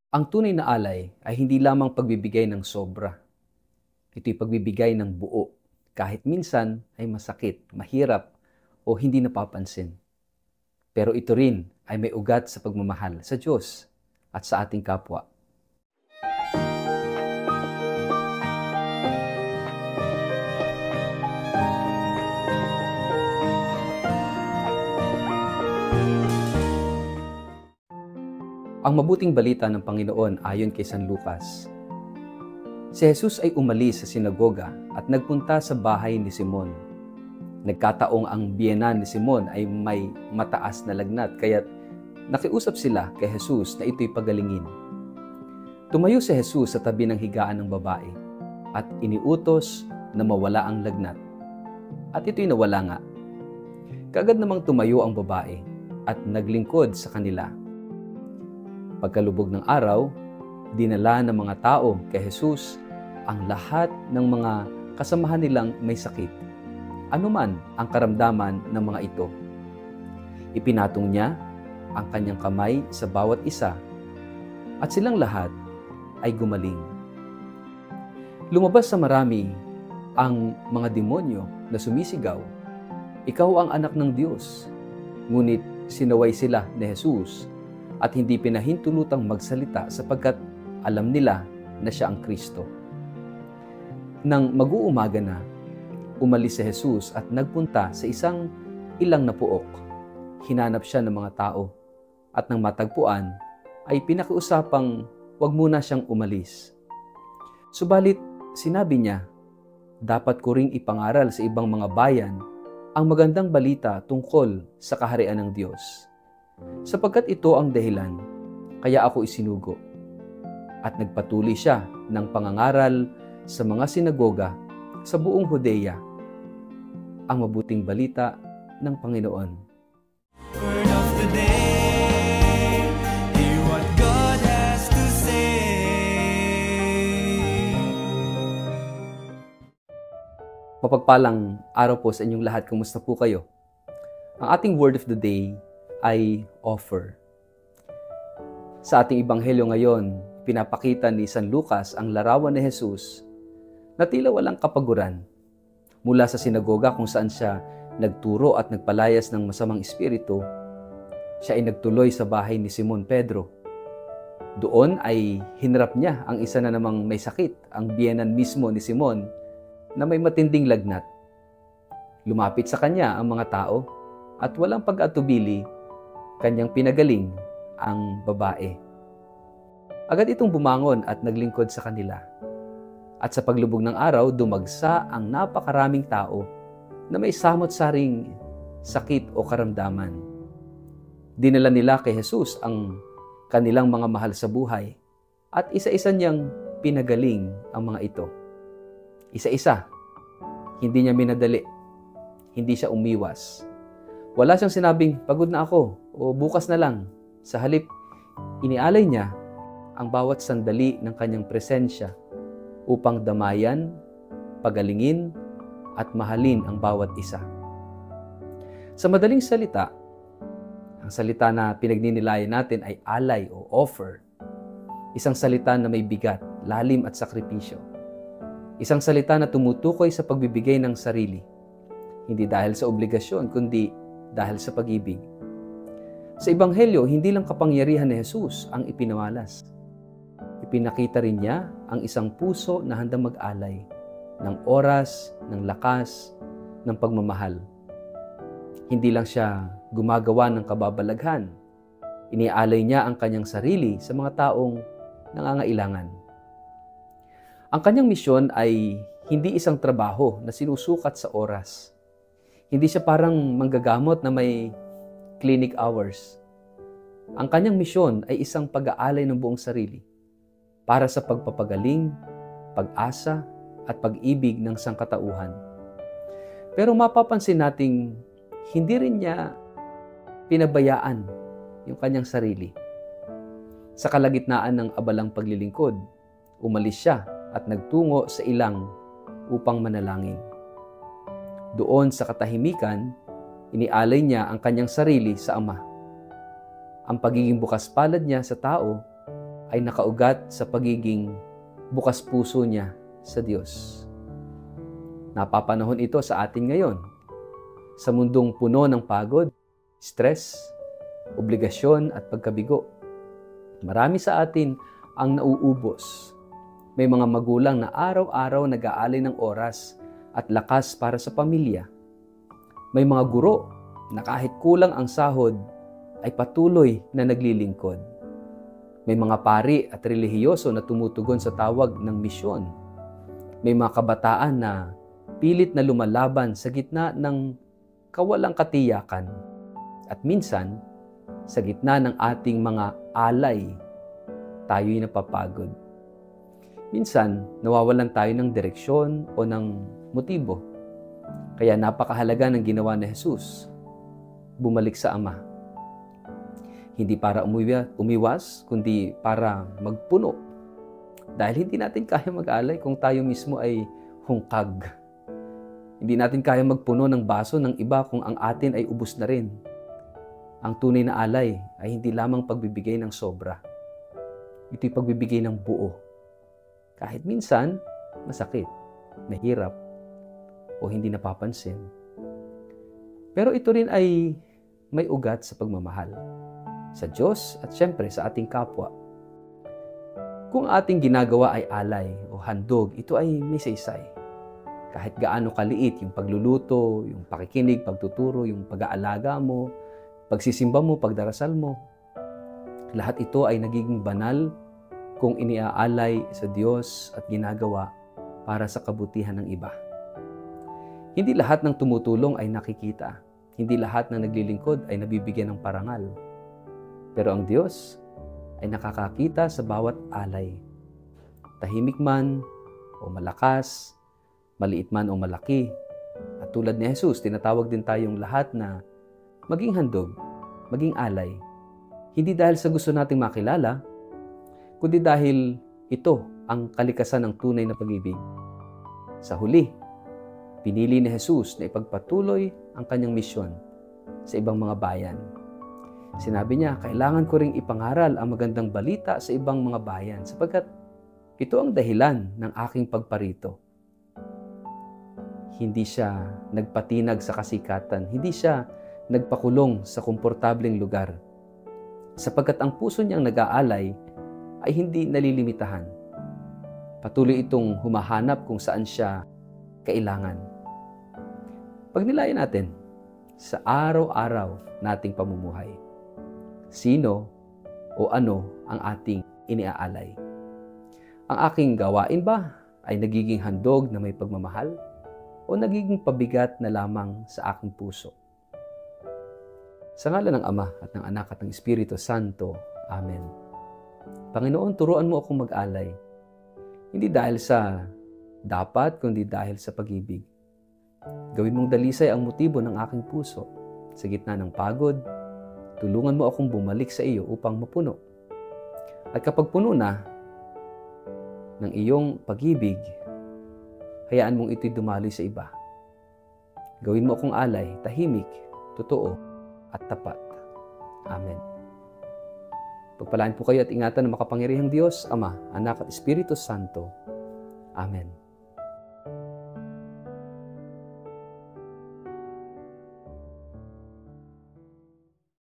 Ang tunay na alay ay hindi lamang pagbibigay ng sobra. Ito'y pagbibigay ng buo, kahit minsan ay masakit, mahirap, o hindi napapansin. Pero ito rin ay may ugat sa pagmamahal sa Diyos at sa ating kapwa. Ang mabuting balita ng Panginoon ayon kay San Lucas. Si Jesus ay umalis sa sinagoga at nagpunta sa bahay ni Simon. Nagkataong ang biyenan ni Simon ay may mataas na lagnat, kaya't nakiusap sila kay Jesus na ito'y pagalingin. Tumayo si Jesus sa tabi ng higaan ng babae at iniutos na mawala ang lagnat. At ito'y nawala nga. Kaagad namang tumayo ang babae at naglingkod sa kanila. Pagkalubog ng araw, dinala ng mga tao kay Jesus ang lahat ng mga kasamahan nilang may sakit, anuman ang karamdaman ng mga ito. Ipinatong niya ang kanyang kamay sa bawat isa at silang lahat ay gumaling. Lumabas sa marami ang mga demonyo na sumisigaw, "Ikaw ang anak ng Diyos." Ngunit sinaway sila ni Jesus at hindi pinahintulutang magsalita sapagkat alam nila na siya ang Kristo. Nang mag-uumaga na, umalis si Jesus at nagpunta sa isang ilang na puok. Hinanap siya ng mga tao at nang matagpuan ay pinakiusapang wag muna siyang umalis. Subalit sinabi niya, dapat ko ring ipangaral sa ibang mga bayan ang magandang balita tungkol sa kaharian ng Diyos. Sapagkat ito ang dahilan, kaya ako isinugo. At nagpatuloy siya ng pangangaral sa mga sinagoga sa buong Judea. Ang mabuting balita ng Panginoon. Word of the day, hear what God has to say. Mapagpalang araw po sa inyong lahat. Kumusta po kayo? Ang ating word of the day ay offer. Sa ating ebanghelyo ngayon, pinapakita ni San Lucas ang larawan ni Jesus na tila walang kapaguran mula sa sinagoga kung saan siya nagturo at nagpalayas ng masamang espiritu. Siya ay nagtuloy sa bahay ni Simon Pedro. Doon ay hinarap niya ang isa na namang may sakit, ang biyenan mismo ni Simon na may matinding lagnat. Lumapit sa kanya ang mga tao at walang pag-atubili, kanyang pinagaling ang babae. Agad itong bumangon at naglingkod sa kanila. At sa paglubog ng araw, dumagsa ang napakaraming tao na may samot-saring sakit o karamdaman. Dinala nila kay Jesus ang kanilang mga mahal sa buhay at isa-isa niyang pinagaling ang mga ito. Isa-isa, hindi niya minadali, hindi siya umiwas. Wala siyang sinabing, pagod na ako o bukas na lang. Sa halip, inialay niya ang bawat sandali ng kanyang presensya upang damayan, pagalingin, at mahalin ang bawat isa. Sa madaling salita, ang salita na pinagninilayan natin ay alay o offer. Isang salita na may bigat, lalim at sakripisyo. Isang salita na tumutukoy sa pagbibigay ng sarili. Hindi dahil sa obligasyon, kundi dahil sa pag-ibig. Sa Ebanghelyo, hindi lang kapangyarihan ni Jesus ang ipinamalas. Ipinakita rin niya ang isang puso na handang mag-alay ng oras, ng lakas, ng pagmamahal. Hindi lang siya gumagawa ng kababalaghan. Inialay niya ang kanyang sarili sa mga taong nangangailangan. Ang kanyang misyon ay hindi isang trabaho na sinusukat sa oras. Hindi siya parang manggagamot na may clinic hours. Ang kanyang misyon ay isang pag-aalay ng buong sarili para sa pagpapagaling, pag-asa, at pag-ibig ng sangkatauhan. Pero mapapansin nating hindi rin niya pinabayaan yung kanyang sarili. Sa kalagitnaan ng abalang paglilingkod, umalis siya at nagtungo sa ilang upang manalangin. Doon sa katahimikan, inialay niya ang kanyang sarili sa Ama. Ang pagiging bukas palad niya sa tao ay nakaugat sa pagiging bukas puso niya sa Diyos. Napapanahon ito sa atin ngayon. Sa mundong puno ng pagod, stress, obligasyon at pagkabigo. Marami sa atin ang nauubos. May mga magulang na araw-araw nag-aalay ng oras at lakas para sa pamilya. May mga guro na kahit kulang ang sahod ay patuloy na naglilingkod. May mga pari at relihiyoso na tumutugon sa tawag ng misyon. May mga kabataan na pilit na lumalaban sa gitna ng kawalang katiyakan. At minsan, sa gitna ng ating mga alay, tayo'y napapagod. Minsan, nawawalan tayo ng direksyon o ng motibo. Kaya napakahalaga ng ginawa ni Jesus, bumalik sa Ama. Hindi para umiwas, kundi para magpuno. Dahil hindi natin kaya mag-alay kung tayo mismo ay hungkag. Hindi natin kaya magpuno ng baso ng iba kung ang atin ay ubos na rin. Ang tunay na alay ay hindi lamang pagbibigay ng sobra. Ito'y pagbibigay ng buo. Kahit minsan, masakit, mahirap, o hindi napapansin. Pero ito rin ay may ugat sa pagmamahal sa Diyos at syempre sa ating kapwa. Kung ating ginagawa ay alay o handog, ito ay may saysay. Kahit gaano kaliit yung pagluluto, yung pakikinig, pagtuturo, yung pag-aalaga mo, pagsisimba mo, pagdarasal mo, lahat ito ay nagiging banal kung iniaalay sa Diyos at ginagawa para sa kabutihan ng iba. Hindi lahat ng tumutulong ay nakikita. Hindi lahat na naglilingkod ay nabibigyan ng parangal. Pero ang Diyos ay nakakakita sa bawat alay. Tahimik man o malakas, maliit man o malaki. At tulad ni Jesus, tinatawag din tayong lahat na maging handog, maging alay. Hindi dahil sa gusto nating makilala, kundi dahil ito ang kalikasan ng tunay na pag-ibig. Sa huli, pinili ni Jesus na ipagpatuloy ang kanyang misyon sa ibang mga bayan. Sinabi niya, kailangan ko ring ipangaral ang magandang balita sa ibang mga bayan sapagkat ito ang dahilan ng aking pagparito. Hindi siya nagpatinag sa kasikatan, hindi siya nagpakulong sa komportableng lugar. Sapagkat ang puso niyang nag-aalay ay hindi nalilimitahan. Patuloy itong humahanap kung saan siya kailangan. Pagnilayan natin sa araw-araw nating pamumuhay. Sino o ano ang ating iniaalay? Ang aking gawain ba ay nagiging handog na may pagmamahal o nagiging pabigat na lamang sa aking puso? Sa ngalan ng Ama at ng Anak at ng Espiritu Santo. Amen. Panginoon, turuan mo akong mag-alay. Hindi dahil sa dapat, kundi dahil sa pag-ibig. Gawin mong dalisay ang motibo ng aking puso. Sa gitna ng pagod, tulungan mo akong bumalik sa iyo upang mapuno. At kapag puno na ng iyong pag-ibig, hayaan mong ito'y dumaloy sa iba. Gawin mo akong alay, tahimik, totoo, at tapat. Amen. Pagpalain po kayo at ingatan ng makapangyarihang Diyos, Ama, Anak at Espiritu Santo. Amen.